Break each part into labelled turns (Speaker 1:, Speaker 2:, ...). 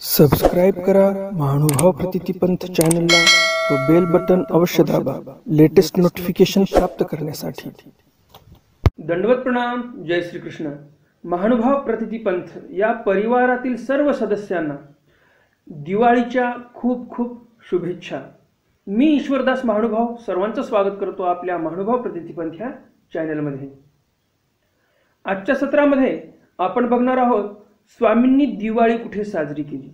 Speaker 1: Subscribe करा महानुभाव प्रतितीपंथ चॅनलला व बेल बटन अवश्य दाबा लेटेस्ट नोटिफिकेशन प्राप्त करण्यासाठी।
Speaker 2: दंडवत प्रणाम। जय श्री कृष्ण। महानुभाव प्रतितीपंथ या परिवारातील सर्व सदस्यांना दिवाळीच्या खूप खूप शुभेच्छा। मी ईश्वरदास महानुभाव सर्वांचं स्वागत करतो आपल्या महानुभाव प्रतितीपंथ या चॅनलमध्ये। आजच्या सत्रामध्ये आपण बघणार आहोत स्वामींनी दिवाळी कुठे साजरी केली।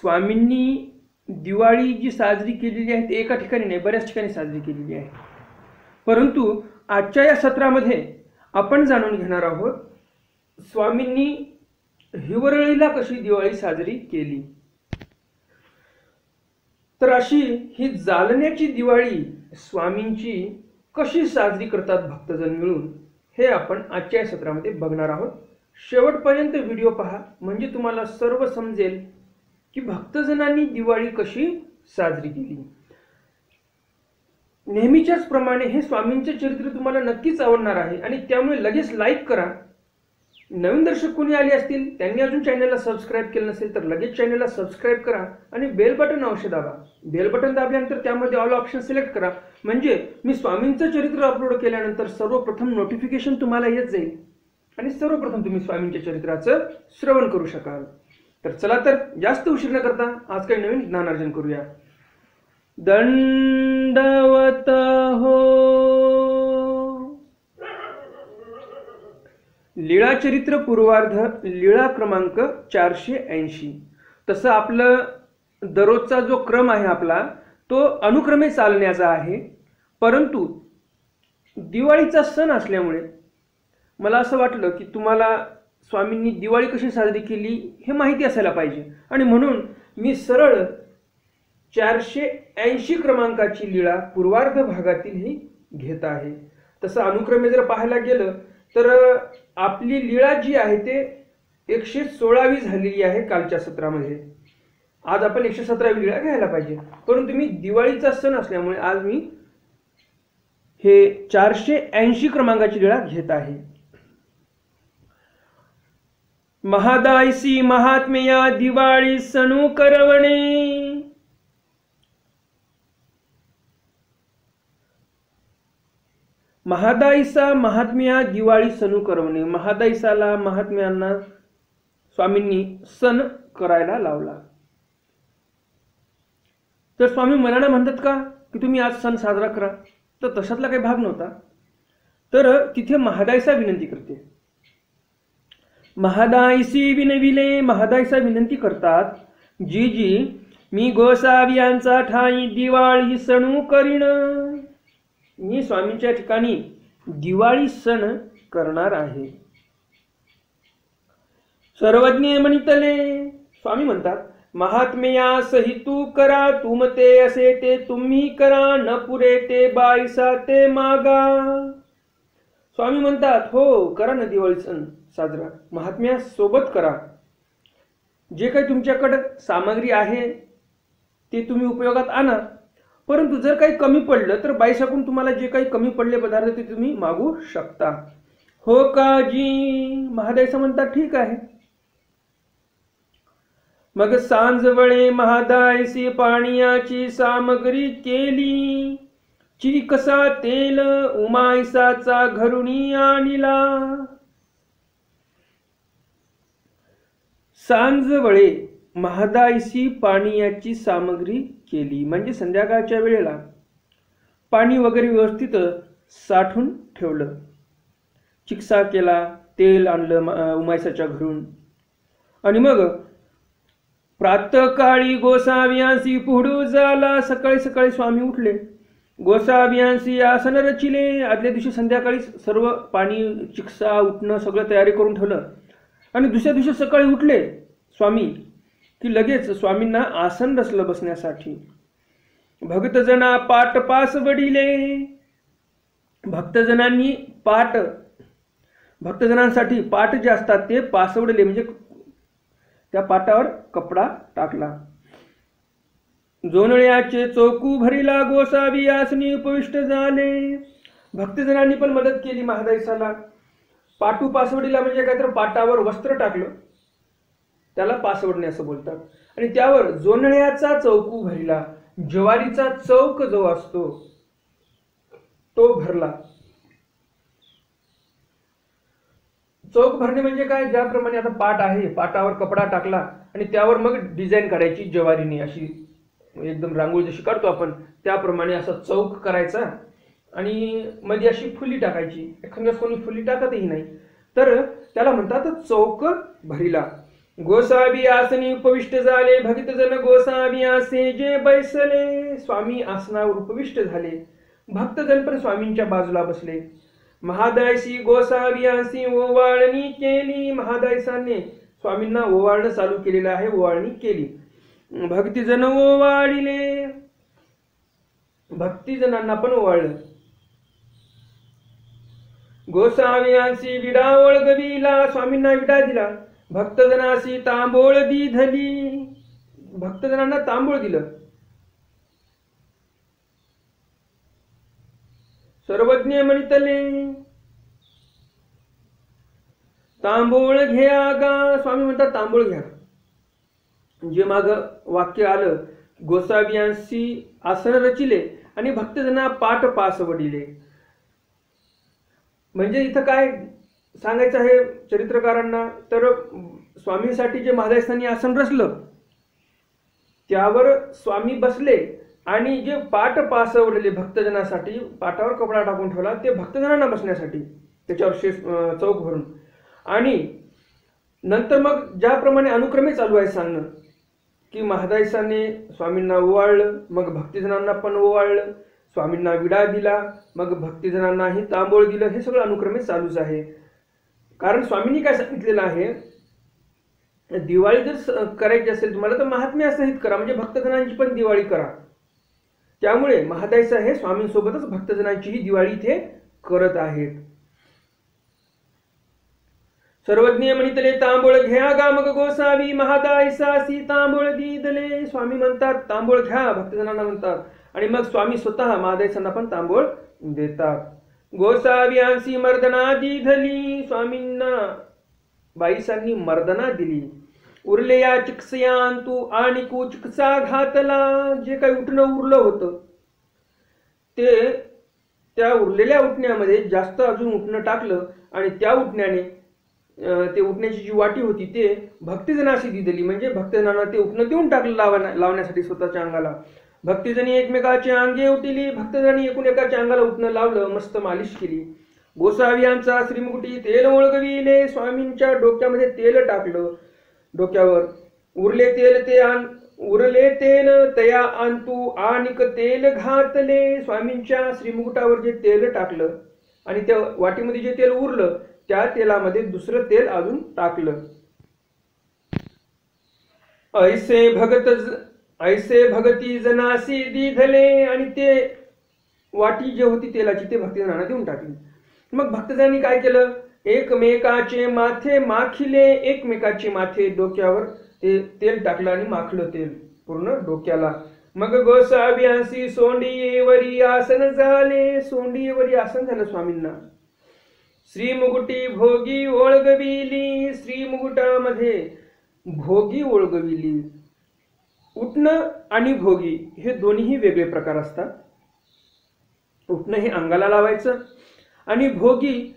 Speaker 2: स्वामींनी दिवाळी जी साजरी केलेली आहे ती एका ठिकाणी नाही, बऱ्याच ठिकाणी साजरी केलेली आहे। परंतु आजच्या या सत्रामध्ये आपण जाणून घेणार आहोत स्वामींनी हिवरळीला कशी दिवाळी साजरी केली। तर अशी ही जालन्याची दिवाळी स्वामींची कशी साजरी करतात भक्तजन मिळून, हे आपण आजच्या सत्रामध्ये बघणार आहोत। शेवटपर्यंत व्हिडिओ पहा म्हणजे तुम्हाला सर्व समजेल की भक्तजनांनी दिवाळी कशी साजरी केली। नेहमीच्याच प्रमाणे हे स्वामींचे चरित्र तुम्हाला नक्कीच आवडणार आहे आणि त्यामुळे लगेच लाईक करा। नवीन दर्शक कोणी आले असतील त्यांनी अजून चॅनलला सबस्क्राईब केलं नसेल तर लगेच चॅनलला सबस्क्राईब करा आणि बेल बटन अवश्य दाबा। बेल बटन दाबल्यानंतर त्यामध्ये ऑल ऑप्शन सिलेक्ट करा म्हणजे मी स्वामींचं चरित्र अपलोड केल्यानंतर सर्वप्रथम नोटिफिकेशन तुम्हाला येत जाईल आणि सर्वप्रथम तुम्ही स्वामींच्या चरित्राचं श्रवण करू शकाल। तर चला तर जास्त उशीर न करता आज काही नवीन ज्ञानार्जन करूया। दंडवत हो। लीळा चरित्र पूर्वार्ध लीळा क्रमांक 480। तसं आपलं दररोजचा जो क्रम आहे आपला तो अनुक्रमे चालण्याचा आहे, परंतु दिवाळीचा सण असल्यामुळे मला असं वाटलं की तुम्हाला स्वामींनी दिवाळी कशी साजरी केली हे माहिती असायला पाहिजे आणि म्हणून मी सरळ 480 क्रमांकाची लीळा पूर्वार्ध भागातील ही घेत आहे। तसं अनुक्रमे जर पाहायला गेलं तर आपली लीळा जी आहे ते 116वी झालेली आहे कालच्या सत्रामध्ये। आज आपण 117वी लीळा घ्यायला पाहिजे, परंतु मी दिवाळीचा सण असल्यामुळे आज मी हे 480 क्रमांकाची लीळा घेत आहे। महादायसी महात्म्या दिवाळी सणू करवणे। महादायीसा महात्म्या दिवाळी सणू करवणे। महादायीसाला महात्म्यांना स्वामींनी सण करायला लावला। तर स्वामी मनाने म्हणतात का की तुम्ही आज सण साजरा करा, तर तशातला काही भाग नव्हता। तर तिथे महादायीसा विनंती करते। महादायीसी विनविले। महादायीसा विनंती करतात, जी जी मी गोसावियांचा ठाई दिवाळी सणू करीन। मी स्वामींच्या ठिकाणी दिवाळी सण करणार आहे। सर्वज्ञ म्हणितले। स्वामी म्हणतात महात्म्या सहितू करा तुमते असे ते तुम्ही करा न पुरे ते बाईसा ते मागा। स्वामी म्हणतात हो करा ना दिवाळी सण साजरा, महात्म्या सोबत करा। जे काही तुमच्याकडे सामग्री आहे ते तुम्ही उपयोगात आणा, परंतु जर काही कमी पडलं तर बाईसाकडून तुम्हाला जे काही कमी पडले पदार्थ ते तुम्ही मागू शकता। हो का जी। महादायीसा म्हणतात ठीक आहे। मग सांजवळे महादायीसी पाण्याची सामग्री केली। चिकसा तेल उमाईसाचा घरुणी आणिला। सांजवळे महादायीसी पाण्याची सामग्री केली म्हणजे संध्याकाळच्या वेळेला पाणी वगैरे व्यवस्थित साठवून ठेवलं। चिकसा केला, तेल आणलं उमाईसाच्या घरून आणि मग प्रातःकाळी गोसावियांसी पुढू झाला। सकाळी सकाळी स्वामी उठले, गोसावियांसी आसन रचिले। आदल्या दिवशी संध्याकाळी सर्व पाणी चिकसा उठणं सगळं तयारी करून ठेवलं आणि दुसऱ्या दिवशी सकाळी उठले स्वामी की लगेच स्वामींना आसन रचलं बसण्यासाठी। भक्तजना पाट पास वडिले। भक्तजनांनी भक्तजनांसाठी पाट जे असतात ते पासवडले म्हणजे त्या पाटावर कपडा टाकला। जोनळ्याचे चौकू भरिला गोसावी आसनी उपविष्ट झाले। भक्तजनांनी पण मदत केली महादायीसाला। पाटू पासवडीला म्हणजे काय तर पाटावर वस्त्र टाकलं, त्याला पासवडणे असं बोलतात. आणि त्यावर जोंधळ्याचा चौकू भरिला, ज्वारीचा चौक जो असतो तो भरला. चौक भरणे म्हणजे काय, ज्याप्रमाणे आता पाट आहे, पाटावर कपडा टाकला आणि त्यावर मग डिझाईन काढायची ज्वारीने, अशी एकदम रांगोळी जशी काढतो आपण त्याप्रमाणे असा चौक करायचा आणि मध्ये अशी फुली टाकायची. एखाद्यास कोणी फुली टाकतही नाही, तर त्याला म्हणतात चौक भरिला. गोसावी आसनी उपविष्ट झाले, भक्त जन गोसावी आसे जे बैसले. स्वामी आसनावर उपविष्ट झाले, भक्तजन पण स्वामींच्या बाजूला बसले. महादायसी गोसावी आसी ओवाळणी केली. महादायसाने स्वामींना ओवाळणं चालू केलेलं आहे, ओवाळणी केली. भक्तिजन ओवाळिले, भक्तिजनांना पण ओवाळलं. गोसाव्यांसी विडा ओळगविला, स्वामींना विडा दिला. भक्तजनासी तांबोळ दिधली, भक्तजनांना तांबूळ दिलं. सर्वज्ञ म्हणितले तांबूळ घ्या गा, स्वामी म्हणतात तांबूळ घ्या. जे माग वाक्य आलं, गोसाव्यांसी आसन रचिले आणि भक्तजना पाठ पासवडिले. म्हणजे इथं काय सांगायचं आहे चरित्रकारांना, तर स्वामींसाठी जे महादायस्थानी आसन रचलं त्यावर स्वामी बसले आणि जे पाठ पासवडले भक्तजनासाठी, पाटावर कपडा टाकून ठेवला ते भक्तजनांना बसण्यासाठी, त्याच्यावर चौक भरून. आणि नंतर मग ज्याप्रमाणे अनुक्रमे चालू आहे सांगणं की महादायसाने स्वामींना ओवाळलं, मग भक्तिजनांना पण ओवाळलं, स्वामींना विडा दिला, मग भक्तिजनांनाही तांबूळ दिलं. हे सगळं अनुक्रमे चालूच आहे. कारण स्वामींनी काय सांगितलेलं आहे, दिवाळी जर करायची असेल तुम्हाला तर महात्म्यासहित करा, म्हणजे भक्तजनांची पण दिवाळी करा. त्यामुळे महादायसा हे स्वामींसोबतच भक्तजनांचीही दिवाळी इथे करत आहेत. सर्वज्ञ म्हणितले तांबूळ घ्या गा, मग गोसावी महादायसासी तांबूळ दिदले. स्वामी म्हणतात तांबूळ घ्या, भक्तजनांना म्हणतात, आणि मग स्वामी स्वतः महादायसांना पण तांबूळ देतात. गोसाव्यांसी मर्दना दिधली, स्वामींना बाईसांनी मर्दना दिली. उरले या चिकसयांतू आणि चिकसा घातला. जे काही उठणं उरलं होतं ते त्या उरलेल्या उठण्यामध्ये जास्त अजून उठणं टाकलं आणि त्या उठण्याने ते उठण्याची जी वाटी होती ते भक्तिजनाशी दिली, म्हणजे भक्तजनांना ते उठणं देऊन टाकलं लावण्यासाठी स्वतःच्या अंगाला. भक्तिजनी एकमेकाचे अंगे उठली, भक्तजनांनी एकूण एकाच्या अंगाला उठणं लावलं, मस्त मालिश केली. गोसाव्यांचा श्रीमुकुटी तेल ओळगविले, स्वामींच्या डोक्यामध्ये तेल टाकलं. डोक्यावर उरले तेल तया अंतू आणिक तेल घातले. स्वामींच्या श्रीमुकुटावर जे तेल टाकलं आणि त्या वाटीमध्ये जे तेल उरलं त्या तेलामध्ये दुसरं तेल अजून टाकलं. ऐसे भगती जनासी दिधले, आणि ते वाटी जे होती तेलाची ते भक्तजनांना देऊन टाकली. मग भक्तजनांनी काय केलं, एकमेकाचे माथे माखिले, एकमेकाचे माथे डोक्यावर ते तेल टाकलं आणि माखलं तेल पूर्ण डोक्याला. मग गोसाव्यांसी सोंडीयेवरी आसन झाले, सोंडीयेवरी आसन झालं स्वामींना. श्रीमुकुटी भोगी ओळगविली, श्रीमुकुटामध्ये भोगी ओळगविली. उठणं आणि भोगी हे दोन्हीही वेगळे प्रकार असतात. उठणं हे अंगाला लावायचं आणि भोगी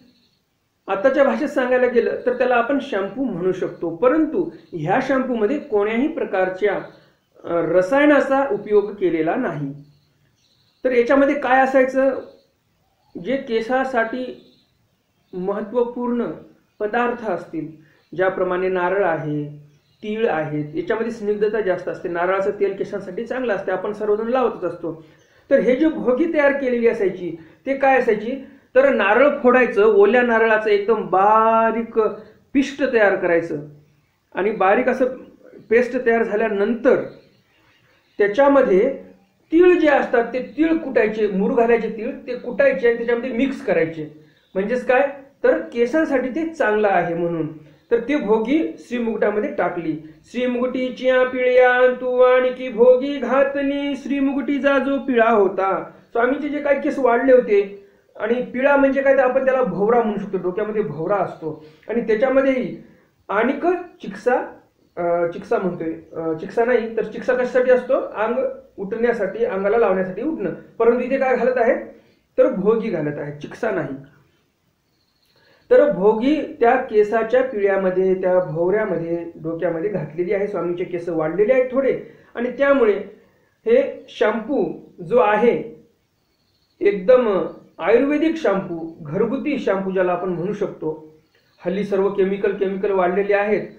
Speaker 2: आताच्या भाषेत सांगायला गेलं तर त्याला आपण शॅम्पू म्हणू शकतो, परंतु ह्या शॅम्पूमध्ये कोण्याही प्रकारच्या रसायनाचा उपयोग केलेला नाही. तर याच्यामध्ये काय असायचं, जे केसासाठी महत्त्वपूर्ण पदार्थ असतील, ज्याप्रमाणे नारळ आहे, तीळ आहेत, याच्यामध्ये स्निग्धता जास्त असते. नारळाचं तेल केसांसाठी चांगलं असते, आपण सर्वजण लावतच असतो. तर हे जे भोगी तयार केलेली असायची ते काय असायची, तर नारळ फोडायचं, ओल्या नारळाचं एकदम बारीक पिष्ट तयार करायचं आणि बारीक असं पेस्ट तयार झाल्यानंतर त्याच्यामध्ये तीळ जे असतात ते तीळ कुटायचे, मूर घालायचे तीळ ते कुटायचे आणि त्याच्यामध्ये मिक्स करायचे. म्हणजेच काय, तर केसांसाठी ते चांगलं आहे म्हणून. तर ते भोगी श्रीमुकुटामध्ये टाकली. श्रीमुकुटीच्या पिळ्या तू आणखी भोगी घातली. श्रीमुकुटीचा जो पिळा होता, स्वामीचे जे काही केस वाढले होते, आणि पिळा म्हणजे काय, तर आपण त्याला भोवरा म्हणू शकतो, डोक्यामध्ये भोवरा असतो, आणि त्याच्यामध्येही आणिक चिकसा चिकसा म्हणतोय, चिकसा नाही तर चिकसा कशासाठी असतो? अंग उठण्यासाठी, अंगाला लावण्यासाठी उठणं. परंतु इथे काय घालत आहे? तर भोगी घालत आहे, चिकसा नाही. तर भोगी त्या केसाच्या पिळ्यामध्ये, त्या भोवऱ्यामध्ये, डोक्यामध्ये घातलेली आहे. स्वामींचे केस वाढलेले आहेत थोडे, आणि त्यामुळे हे शॅम्पू जो आहे एकदम आयुर्वेदिक शॅम्पू, घरगुती शॅम्पू ज्याला आपण म्हणू शकतो. हल्ली सर्व केमिकल वाढलेले आहेत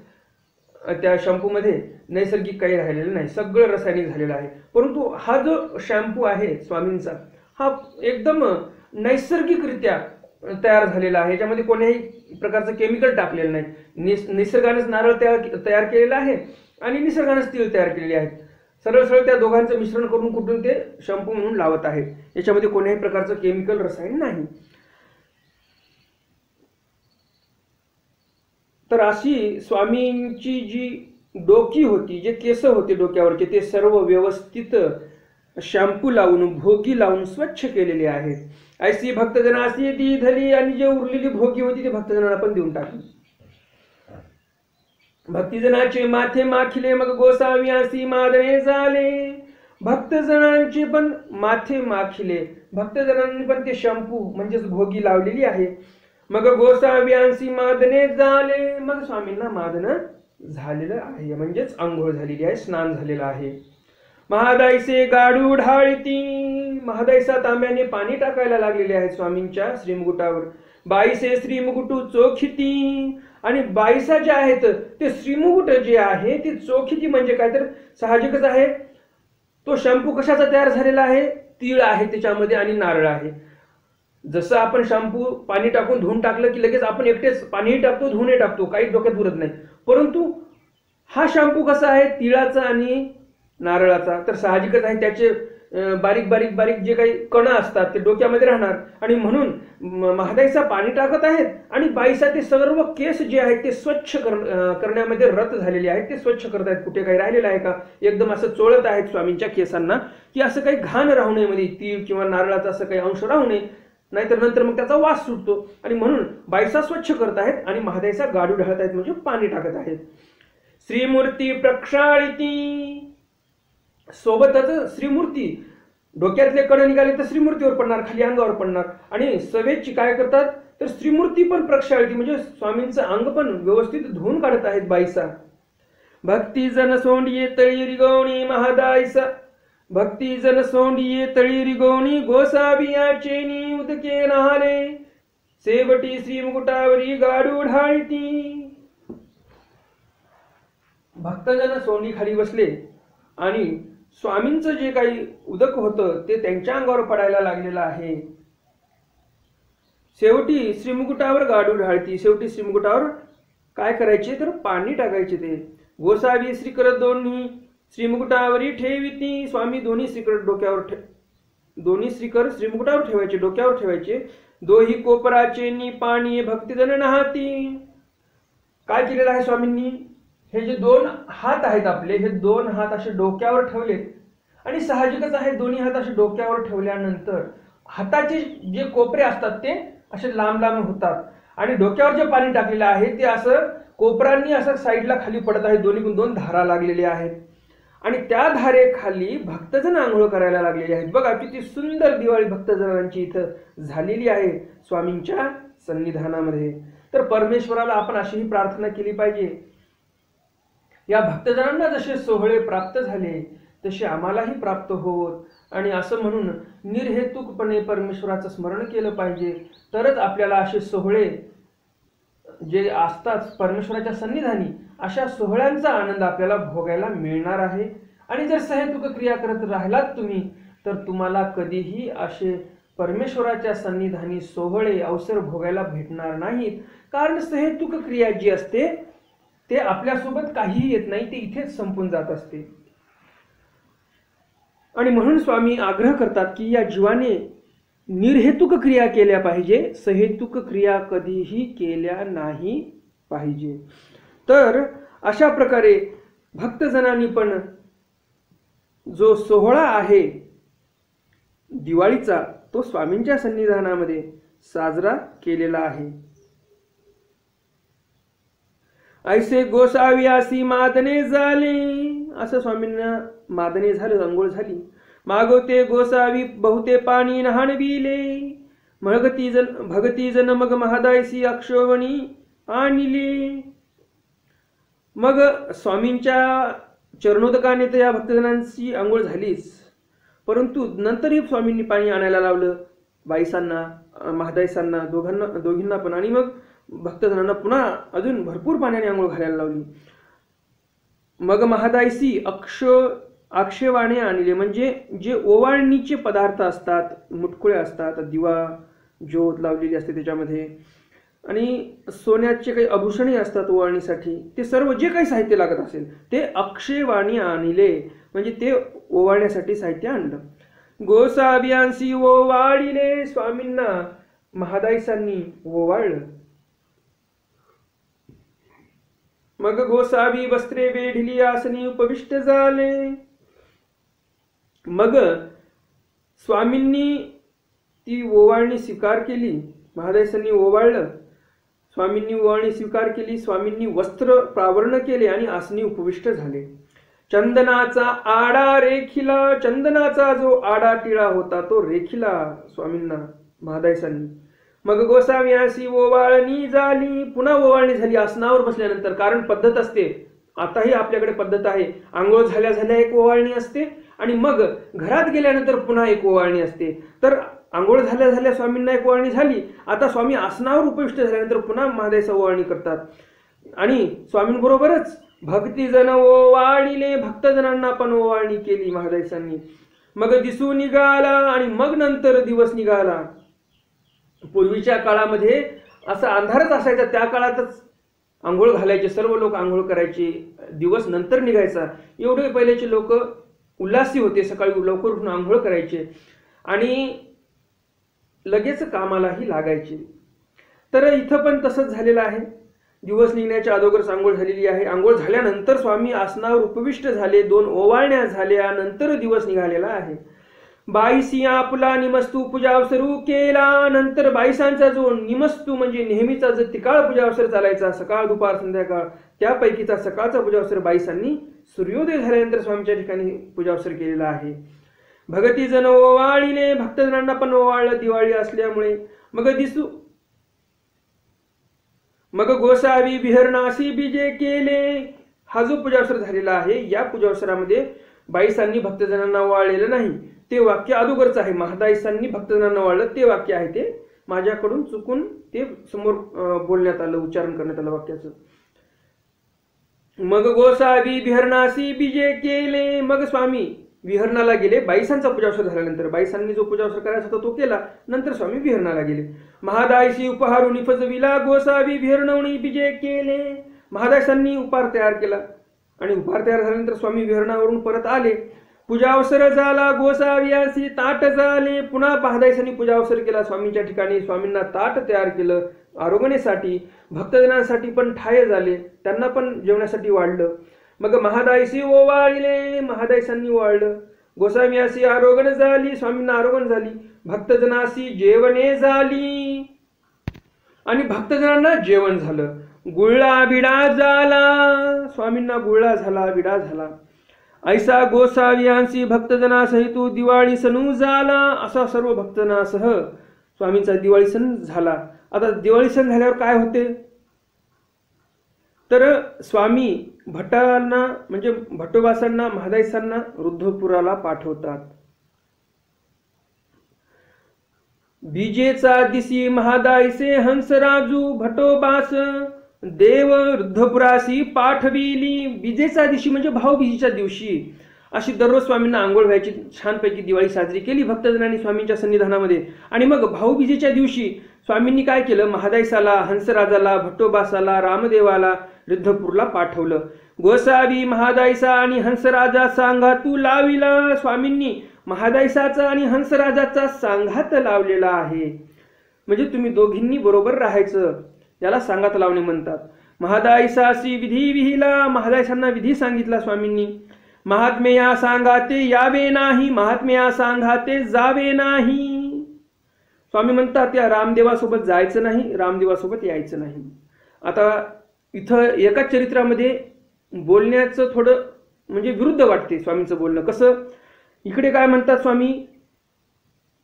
Speaker 2: त्या शॅम्पूमध्ये, नैसर्गिक काही राहिलेलं नाही, सगळं रासायनिक झालेलं आहे. परंतु हा जो शॅम्पू आहे स्वामींचा, हा एकदम नैसर्गिकरित्या तयार झालेला आहे. याच्यामध्ये कोणत्याही प्रकारचं केमिकल टाकलेलं नाही. निसर्गानेच नारळ तयार केलेला आहे आणि निसर्गानेच तीळ तयार केलेले आहेत. सरळ त्या दोघांचं मिश्रण करून कुठून ते शॅम्पू म्हणून लावत आहे. याच्यामध्ये कोणत्याही प्रकारचं केमिकल रसायन नाही. तर अशी स्वामींची जी डोकी होती, जे केस होते डोक्यावरचे, ते सर्व व्यवस्थित शॅम्पू लावून, भोगी लावून स्वच्छ केलेले आहेत. ऐसी भक्तजनासी ती धली, आणि जे उरलेली भोगी होती ते भक्तजनांना पण देऊन टाकली. भक्तिजनाचे माथे माखिले, मग गोसाव्यासी मादने झाले. भक्तजनांचे पण माथे माखिले, भक्तजनांनी पण ते शॅम्पू म्हणजेच भोगी लावलेली आहे. मग गोसाव्यांसी मादने झाले, मग स्वामींना मादन झालेलं आहे, म्हणजेच आंघोळ झालेली आहे, स्नान झालेलं आहे. महादाईसे गाडू ढाळती, महादाईसा तांब्याने पाणी टाकायला लागलेले आहे स्वामींच्या श्रीमुकुटावर. बाईसे श्रीमुकुटू चोखिती, आणि बाईसा जे आहेत ते श्रीमुकुट जे आहे ते चोखिती, म्हणजे काय तर साहजिकच आहे. तो शॅम्पू कशाचा तयार झालेला आहे? तीळ आहे त्याच्यामध्ये आणि नारळ आहे. जसं आपण शॅम्पू पाणी टाकून धुवून टाकलं की लगेच आपण एकटेच पाणीही टाकतो, धुवूनही टाकतो, काही डोक्यात उरत नाही. परंतु हा शॅम्पू कसा आहे? तिळाचा आणि नारळाचा. तर साहजिकच आहे त्याचे बारीक बारीक बारीक जे काही कण असतात ते डोक्यामध्ये राहणार, आणि म्हणून महादाईसा पाणी टाकत आहेत आणि बाईसा ते सर्व केस जे आहेत ते स्वच्छ करण्यामध्ये रत झालेले आहेत. ते स्वच्छ करत आहेत. कुठे काही राहिलेलं आहे का? एकदम असं चोळत आहेत स्वामींच्या केसांना, की असं काही घाण राहू नये मध्ये, तीळ किंवा नारळाचा असं काही अंश राहू नये, नाहीतर नंतर मग त्याचा वास सुटतो. आणि म्हणून बाईसा स्वच्छ करत आहेत आणि महादाईसा गाडू ढाळत आहेत, म्हणजे पाणी टाकत आहेत. श्रीमूर्ती प्रक्षाळिती, सोबतच श्रीमूर्ती, डोक्यातले कण निघाले तर श्रीमूर्तीवर पडणार, खाली अंगावर पडणार. आणि सवेची काय करतात तर श्रीमूर्ती पण प्रक्षाळिती, म्हणजे स्वामींचं अंग पण व्यवस्थित धुवून काढत आहेत बाईसा. भक्ती जन सोंडिये तळी रिगवणी महादाईसा, भक्ती जन सोंडिये तळी रिगवणी, गोसावियाचेनी उदके नाले, सेवटी श्रीमुकुटावरी गाडू ढाळिती. भक्तजन सोंडी खाली बसले आणि स्वामींचं जे काही उदक होतं ते त्यांच्या अंगावर पडायला लागलेलं आहे. शेवटी श्रीमुकुटावर गाडू ढाळती, शेवटी श्रीमुकुटावर काय करायचे तर पाणी टाकायचे. ते गोसावी श्रीकर दोन्ही श्रीमुकुटावरी ठेविती, स्वामी दोन्ही श्रीकर डोक्यावर दोन्ही श्रीकर श्रीमुकुटावर ठेवायचे, डोक्यावर ठेवायचे. दोही कोपराचे नी पाणी भक्तजन नाहती. काय केलेलं आहे स्वामींनी? हे जे दोन हात आहेत आपले, हे दोन हात असे डोक्यावर ठेवले, आणि साहजिकच आहे दोन्ही हात असे डोक्यावर ठेवल्यानंतर हाताचे जे कोपरे असतात ते असे लांब लांब होतात, आणि डोक्यावर जे पाणी टाकलेलं आहे ते असं कोपरांनी असं साईडला खाली पडत आहे. दोन्हीकडून दोन धारा लागलेल्या आहेत, आणि त्या धारेखाली भक्तजन आंघोळ करायला लागलेले आहेत. बघा किती सुंदर दिवाळी भक्तजनांची इथं झालेली आहे स्वामींच्या सन्निधानामध्ये. तर परमेश्वराला आपण अशीही प्रार्थना केली पाहिजे, या भक्तजनांना जसे सोहळे प्राप्त झाले तसे आम्हालाही प्राप्त होत, आणि असं म्हणून निर्हेतुकपणे परमेश्वराचं स्मरण केलं पाहिजे. तरच आपल्याला असे सोहळे जे असतात परमेश्वराच्या सन्निधानी, अशा सोहळ्यांचा आनंद आपल्याला भोगायला मिळणार आहे. आणि जर सहेतुक क्रिया करत राहिलात तुम्ही तर तुम्हाला कधीही असे परमेश्वराच्या सन्निधानी सोहळे अवसर भोगायला भेटणार नाहीत. कारण सहेतुक क्रिया जी असते ते आपल्यासोबत काहीही येत नाही, ते इथेच संपून जात असते. आणि म्हणून स्वामी आग्रह करतात की या जीवाने निर्हेतुक क्रिया केल्या पाहिजे, सहेतुक क्रिया कधीही केल्या नाही पाहिजे. तर अशा प्रकारे भक्तजनांनी पण जो सोहळा आहे दिवाळीचा तो स्वामींच्या सन्निधानामध्ये साजरा केलेला आहे. ऐसे गोसाव्यासी मादने झाले. असं स्वामींना मादने झालं, अंघोळ झाली. मागवते गोसावी बहुते पाणी नहाणविले. भगती जन मग महादायसी अक्षोवणी आणले. मग स्वामींच्या चरणोदकाने तर या भक्तजनांची अंघोळ झालीच, परंतु नंतरही स्वामींनी पाणी आणायला लावलं बाईसांना, महादाईसांना, दोघींना पण. आणि मग भक्तजनांना पुन्हा अजून भरपूर पाण्याने अंघोळ घालायला लावली. मग महादाईसी अक्षवाणे आणले, म्हणजे जे ओवाळणीचे पदार्थ असतात, मुटकुळे असतात, दिवा ज्योत लावलेली असते त्याच्यामध्ये, आणि सोन्याचे काही आभूषणे असतात ओवाळणीसाठी, ते सर्व जे काही साहित्य लागत असेल ते अक्षवाणी आणले, म्हणजे ते ओवाळण्यासाठी साहित्य आणलं. गोसाव्यांसी ओवाळिले. स्वामींना महादाईसांनी ओवाळलं. मग गोसावी वस्त्रे वेढली आसनी उपविष्ट झाले. मग स्वामींनी ती ओवाळणी स्वीकार केली. महादाईसांनी ओवाळलं, स्वामींनी ओवाळणी स्वीकार केली. स्वामींनी वस्त्र प्रावरण केले आणि आसनी उपविष्ट झाले. चंदनाचा आडा रेखिला. चंदनाचा जो आडा टिळा होता तो रेखिला स्वामींना महादाईसांनी. मग गोसाव्यासी ओवाळणी झाली. पुन्हा ओवाळणी झाली आसनावर बसल्यानंतर, कारण पद्धत असते, आताही आपल्याकडे पद्धत आहे, आंघोळ झाल्या झाल्या एक ओवाळणी असते आणि मग घरात गेल्यानंतर पुन्हा एक ओवाळणी असते. तर आंघोळ झाल्या झाल्या स्वामींना एक ओवाळणी झाली, आता स्वामी आसनावर उपविष्ट झाल्यानंतर पुन्हा महादाईसा ओवाळणी करतात. आणि स्वामींबरोबरच भक्तिजन ओवाळिले. भक्तजनांना पण ओवाळणी केली महादाईसांनी. मग दिसू निघाला. आणि मग नंतर दिवस निघाला. पूर्वीच्या काळामध्ये असा अंधारच असायचा, त्या काळातच आंघोळ घालायचे, सर्व लोक आंघोळ करायचे, दिवस नंतर निघायचा. एवढे पहिलेचे लोक उल्हासी होते, सकाळी लवकर उठून आंघोळ करायचे आणि लगेच कामालाही लागायचे. तर इथं पण तसंच झालेलं आहे. दिवस निघण्याच्या अगोदर आंघोळ झालेली आहे. आंघोळ झाल्यानंतर स्वामी आसनावर उपविष्ट झाले, 2 ओवाळण्या झाल्या, नंतर दिवस निघालेला आहे. बाईसी आपला निमस्तू पूजावसरू केला. नंतर बाईसांचा जो निमस्तू म्हणजे नेहमीचा जो तिकाळ पूजावसर चालायचा, सकाळ दुपार संध्याकाळ, त्यापैकीचा सकाळचा पूजावसर बाईसांनी सूर्योदय झाल्यानंतर स्वामीच्या ठिकाणी पूजावसर केलेला आहे. भगती जन ओवाळिले. भक्तजनांना पण ओवाळलं दिवाळी असल्यामुळे. मग गोसावी विहरणासी बीजे केले. हा जो पूजावसर झालेला आहे, या पूजावसरामध्ये बाईसांनी भक्तजनांना ओवाळलेलं नाही. ते वाक्य अगोदरच आहे. महादाईसांनी भक्तजनांना ओवाळलं ते वाक्य आहे, ते माझ्याकडून चुकून ते समोर बोलण्यात आलं, उच्चारण करण्यात आलं वाक्याचं. मग गोसावी विहरणासी बीजे केले. मग स्वामी विहरणाला गेले. बाईसांचा पूजावसर झाल्यानंतर बाईसांनी जो पूजावसर करायचा होता तो केला, नंतर स्वामी विहरणाला गेले. महादाईसी उपहारून फजविला. गोसावी विहरणवणी बीजे केले. महादाईसांनी उपहार तयार केला आणि उपहार तयार झाल्यानंतर स्वामी विहरणावरून परत आले. पूजावसर झाला. गोसाव्यासी ताट झाले. पुन्हा महादाईसांनी पूजावसर केला स्वामींच्या ठिकाणी. स्वामींना ताट तयार केलं आरोगणेसाठी. भक्तजनांसाठी पण ठाये झाले, त्यांना पण जेवणासाठी वाढलं. मग महादाईसी ओवाळिले. महादाईसांनी ओवाळलं. गोसाव्यासी आरोगण झाली. स्वामींना आरोगण झाली. भक्तजनासी जेवणे झाली आणि भक्तजनांना जेवण झालं. गुळा बिडा झाला. स्वामींना गुळा झाला, बिडा झाला. ऐसा गोसाव्यांसी भक्तजनासहित दिवाळी सणू झाला. असा सर्व भक्तजनासह स्वामींचा दिवाळी सण झाला. आता दिवाळी सण झाल्यावर काय होते, तर स्वामी भटांना म्हणजे भटोबासांना, महादाईसांना रुद्धपुराला पाठवतात. बीजेचा दिसी महादाईसे हंसराजू भटोबास देव रुद्धपुरासी पाठविली. बीजेचा दिवशी म्हणजे भाऊबीजेच्या दिवशी अशी दररोज स्वामींना आंघोळ व्हायची. छानपैकी दिवाळी साजरी केली भक्तजनांनी स्वामींच्या सन्निधानामध्ये. आणि मग भाऊबीजेच्या दिवशी स्वामींनी काय केलं, महादाईसाला, हंसराजाला, भट्टोबासाला, रामदेवाला रुद्धपूरला पाठवलं. गोसावी महादाईसा आणि हंसराजा सांघातू लाविला. स्वामींनी महादाईसाचा आणि हंसराजाचा सांघात लावलेला आहे. म्हणजे तुम्ही दोघींनी बरोबर राहायचं, याला सांघात लावणे म्हणतात. महादाईसासी विधी विहिला. महादाईसांना विधी सांगितला स्वामींनी. महात्म्या सांगाते यावे नाही, महात्म्या सांगाते जावे नाही. स्वामी म्हणतात त्या रामदेवासोबत जायचं नाही, रामदेवासोबत यायचं नाही. आता इथं एकाच चरित्रामध्ये बोलण्याचं थोडं म्हणजे विरुद्ध वाटते स्वामींचं बोलणं. कसं इकडे काय म्हणतात स्वामी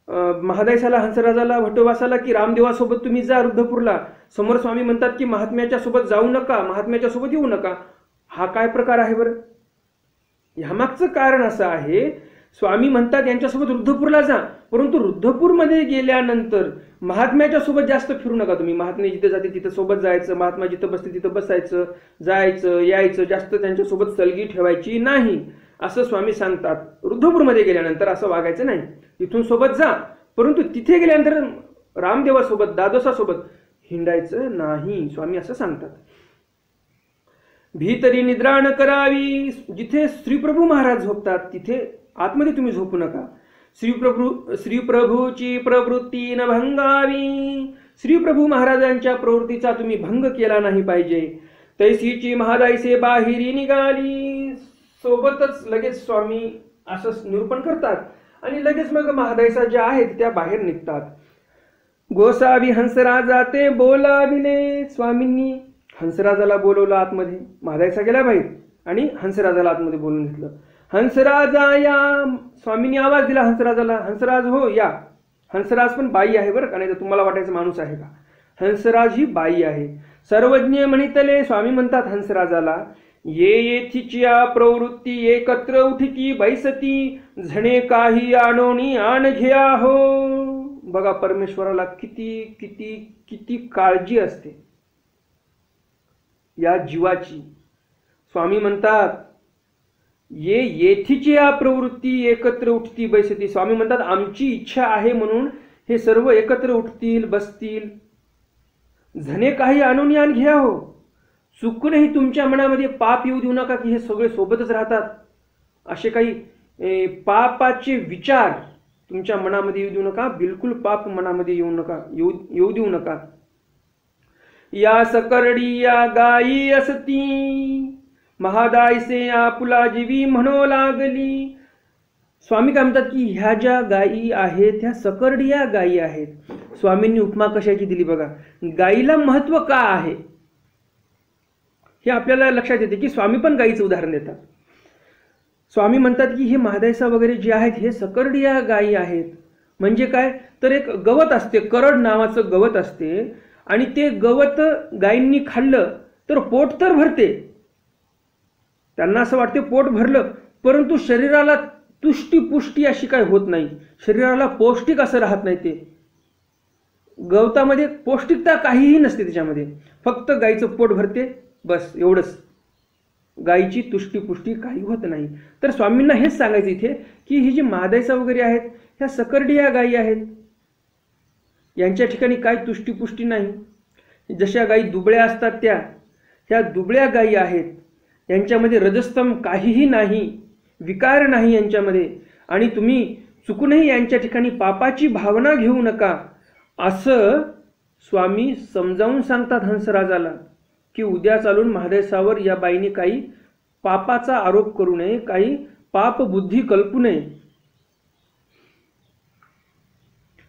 Speaker 2: महादायसाला, हंसराजाला, भटोबासाला की रामदेवासोबत तुम्ही जा रुद्धपूरला. समोर स्वामी म्हणतात की महात्म्याच्या सोबत जाऊ नका, महात्म्याच्या सोबत येऊ नका. हा काय प्रकार आहे बरं? ह्यामागचं कारण असं आहे, स्वामी म्हणतात यांच्यासोबत रुद्धपूरला जा, परंतु रुद्धपूरमध्ये गेल्यानंतर महात्म्याच्या सोबत जास्त फिरू नका तुम्ही. महात्मे जिथे जाते तिथे सोबत जायचं, महात्मा जिथं बसते तिथं बसायचं, जायचं यायचं, जास्त त्यांच्यासोबत सलगी ठेवायची नाही असं स्वामी सांगतात. रुद्धपूरमध्ये गेल्यानंतर असं वागायचं नाही. तिथून सोबत जा, परंतु तिथे गेल्यानंतर रामदेवासोबत, दादोसासोबत हिंडायचं नाही, स्वामी असं सांगतात. भीतरी निद्रा न करावी. जिथे श्रीप्रभू महाराज झोपतात तिथे आतमध्ये तुम्ही झोपू नका. श्रीप्रभूची प्रवृत्ती न भंगावी. श्रीप्रभू महाराजांच्या प्रवृत्तीचा तुम्ही भंग केला नाही पाहिजे. तैसीची महादायसे बाहेरी निघाली. सोबतच लगेच स्वामी असं निरूपण करतात आणि लगेच मग महादायसा ज्या आहेत त्या बाहेर निघतात. गोसावी हंसराजा ते बोलाविले. स्वामींनी हंसराजाला बोलवलं आतमध्ये. महादायसा गेला बाहेर आणि हंसराजाला आतमध्ये बोलून घेतलं. हंसराजा या. स्वामींनी आवाज दिला हंसराजाला, हंसराज हो या. हंसराज पण बाई आहे बरं का, नाही तर तुम्हाला वाटायचं माणूस आहे का. हंसराज ही बाई आहे. सर्वज्ञ म्हणितले. स्वामी म्हणतात हंसराजाला, ये येथीच्या प्रवृत्ती एकत्र उठिती बैसती, झणे काही आणोनी आण घ्या हो. बघा परमेश्वराला किती किती किती काळजी असते या जीवाची. स्वामी म्हणतात ये येथीची या प्रवृत्ती एकत्र उठती बैसती. स्वामी म्हणतात आमची इच्छा आहे म्हणून हे सर्व एकत्र उठतील बसतील. झणे काही आणून आण घ्या हो. चुकूनही तुमच्या मनामध्ये पाप येऊ देऊ नका की हे सगळे सोबतच राहतात. असे काही पापाचे विचार तुमच्या मनामध्ये येऊ देऊ नका. बिलकुल पाप मनामध्ये येऊ देऊ नका. या सकरडी या गायी असती, महादायसे आपुला जीवी म्हणू लागली. स्वामी काय म्हणतात की ह्या ज्या गायी आहेत ह्या सकरडिया गायी आहेत. स्वामींनी उपमा कशाची दिली बघा. गायीला महत्व का आहे हे आपल्याला लक्षात येते की स्वामी पण गायीचं उदाहरण देतात. स्वामी म्हणतात की हे महादायसा वगैरे जे आहेत हे सकरडिया गायी आहेत. म्हणजे काय तर एक गवत असते, करड नावाचं गवत असते आणि ते गवत गायींनी खाल्लं तर पोट तर भरते. त्यांना असं वाटते पोट भरलं, परंतु शरीराला तुष्टी पुष्टी अशी काय होत नाही. शरीराला पौष्टिक असं राहत नाही. ते गवतामध्ये पौष्टिकता काहीही नसते त्याच्यामध्ये. फक्त गायीचं पोट भरते बस एवढंच. गायीची तुष्टी पुष्टी काही होत नाही. तर स्वामींना हेच सांगायचं इथे की ही जी महादायसा वगैरे आहेत ह्या सकरडिया गायी आहेत. यांच्या ठिकाणी काय तुष्टी पुष्टी नाही. जशा गायी दुबळ्या असतात ह्या दुबळ्या गायी आहेत. यांच्यामध्ये रजस्तम काहीही नाही, विकार नाही यांच्यामध्ये. आणि तुम्ही चुकूनही यांच्या ठिकाणी पापाची भावना घेऊ नका असं स्वामी समजावून सांगतात हंसराजाला की उद्या चालून महादायसावर या बाईने काही पापाचा आरोप करू नये, काही पाप बुद्धी कल्पू नये.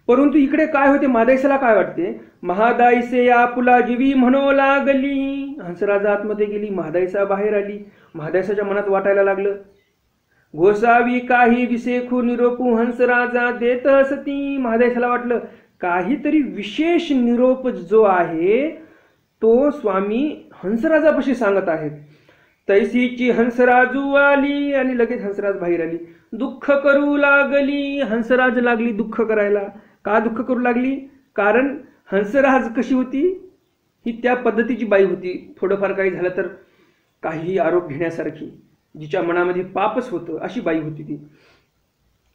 Speaker 2: परंतु इकडे काय होते, महादायसाला काय वाटते, महादायसे आपुला जीवी म्हणू लागली. हंसराजा आतमध्ये गेली, महादायसा बाहेर आली. महादायसाच्या मनात वाटायला लागलं, गोसावी काही विसेखू निरोपू हंसराजा देत असती. महादायसाला वाटलं काहीतरी विशेष निरोप जो आहे तो स्वामी हंसराजापाशी सांगत आहेत. तैसीची हंसराजू आली आणि लगेच हंसराज बाहेर आली. दुःख करू लागली. हंसराज लागली दुःख करायला. का दुःख करू लागली? कारण हंसराज कशी होती, ही त्या पद्धतीची बाई होती. थोडंफार काही झालं तर काही आरोप घेण्यासारखी, जिच्या मनामध्ये पापच होतं अशी बाई होती ती.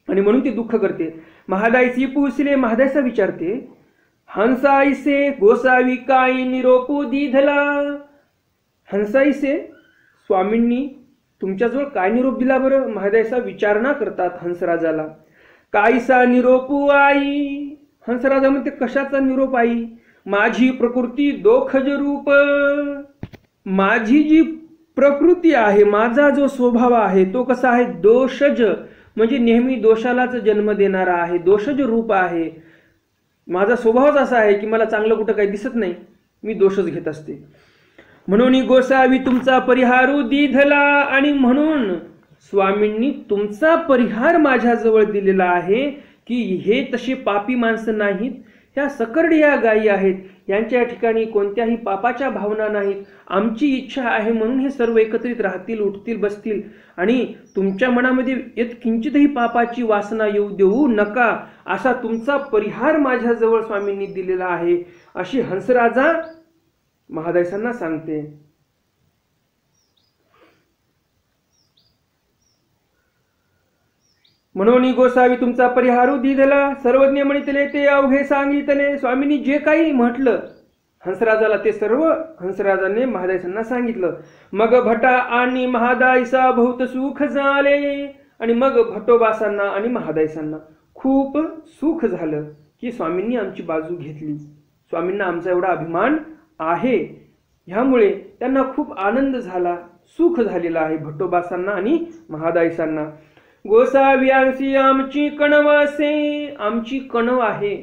Speaker 2: आणि म्हणून ती दुःख करते. महादायसी पुसले. महादायसा विचारते, हंसाईसे गोसावी काही निरोपू दिधला. हंसाईसे, स्वामींनी तुमच्याजवळ काय निरोप दिला बरं? महादायसा विचारणा करतात हंसराजाला. काहीसा निरोपू आई. हंसराजा म्हणते कशाचा निरोप आई? माझी प्रकृती दोखज रूप. माझी जी प्रकृती आहे, माझा जो स्वभाव आहे तो कसा आहे? दोषज, म्हणजे नेहमी दोषालाच जन्म देणारा आहे. दोषज रूप आहे. माझा स्वभावच असा आहे की मला चांगलं कुठं काही दिसत नाही, मी दोषच घेत असते. म्हणून गोसावी तुमचा परिहारू दिधला, आणि म्हणून स्वामींनी तुमचा परिहार माझ्याजवळ दिलेला आहे की हे तसे पापी माणसं नाहीत, ह्या सकर्डिया गायी आहेत, यांच्या ठिकाणी कोणत्याही पापाच्या भावना नाहीत. आमची इच्छा आहे म्हणून हे सर्व एकत्रित राहतील, उठतील, बसतील, आणि तुमच्या मनामध्ये किंचितही पापाची वासना येऊ देऊ नका, असा तुमचा परिहार माझ्याजवळ स्वामींनी दिलेला आहे, अशी हंसराजा महादायसांना सांगते. म्हणून गोसावी तुमचा परिहारू दिधला, सर्वज्ञ म्हणितले ते अवघे सांगितले. स्वामींनी जे काही म्हटलं हंसराजाला ते सर्व हंसराजाने महादायसांना सांगितलं. मग भटा आणि महादायसा बहुत सुख झाले, आणि मग भटोबासांना आणि महादायसांना खूप सुख झालं की स्वामींनी आमची बाजू घेतली, स्वामींना आमचा एवढा अभिमान आहे, ह्यामुळे त्यांना खूप आनंद झाला, सुख झालेला आहे भट्टोबासांना आणि महादायसांना. गोसाव्यांसी आमची कणव असे, आमची कणव आहे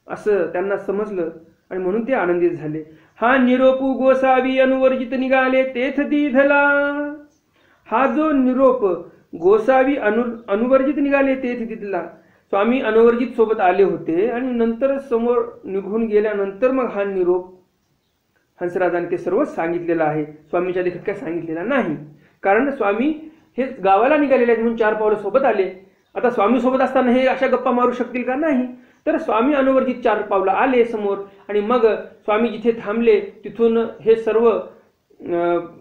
Speaker 2: असं त्यांना समजलं, आणि म्हणून ते आनंदित झाले. हा निरोप गोसावी अनुवर्जित निघाले तेथ दिधला. हा जो निरोप गोसावी अनुवर्जित निघाले तेथ दिधला, स्वामी अनुवर्जित सोबत आले होते आणि नंतर समोर निघून गेल्यानंतर मग हा निरोप हंसराजाने ते सर्व सांगितलेला आहे. स्वामीच्या देखत काय सांगितलेला नाही, कारण स्वामी हे गावाला निघालेले आहेत म्हणून 4 पावलं सोबत आले. आता स्वामी सोबत असताना हे अशा गप्पा मारू शकतील का? नाही. तर स्वामी अनुवर्जित 4 पावलं आले समोर, आणि मग स्वामी जिथे थांबले तिथून हे सर्व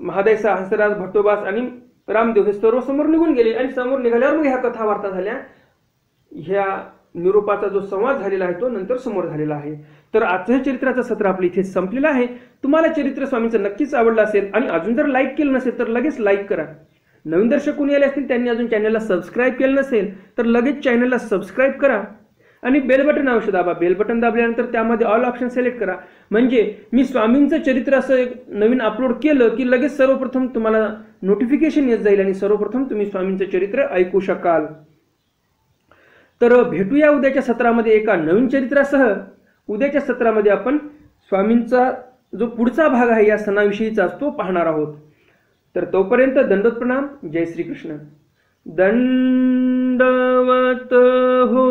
Speaker 2: महादायसा, हंसराज, भट्टोबास आणि रामदेव हे सर्व समोर निघून गेले, आणि समोर निघाल्यावर मग ह्या कथा वार्ता झाल्या. ह्या निरोपाचा जो संवाद झालेला आहे तो नंतर समोर झालेला आहे. तर आजचं चरित्राचं सत्र आपलं इथे संपलेलं आहे. तुम्हाला चरित्र स्वामींचं नक्कीच आवडलं असेल, आणि अजून जर लाईक केलं नसेल तर लगेच लाईक करा. नवीन दर्शक कोणी आले असतील त्यांनी अजून चॅनलला सबस्क्राईब केलं नसेल तर लगेच चॅनलला सबस्क्राईब करा, आणि बेल बटन अवश्य दाबा. बेल बटन दाबल्यानंतर त्यामध्ये ऑल ऑप्शन सिलेक्ट करा, म्हणजे मी स्वामींचं चरित्र असं एक नवीन अपलोड केलं की लगेच सर्वप्रथम तुम्हाला नोटिफिकेशन येत जाईल, आणि सर्वप्रथम तुम्ही स्वामींचं चरित्र ऐकू शकाल. तर भेटूया उद्याच्या सत्रामध्ये एका नवीन चरित्रासह. उद्याच्या सत्रामध्ये आपण स्वामींचा जो पुढचा भाग आहे या सणाविषयीचा तो पाहणार आहोत. तर तोपर्यंत दंडवत प्रणाम. जय श्री कृष्ण. दंडवत हो.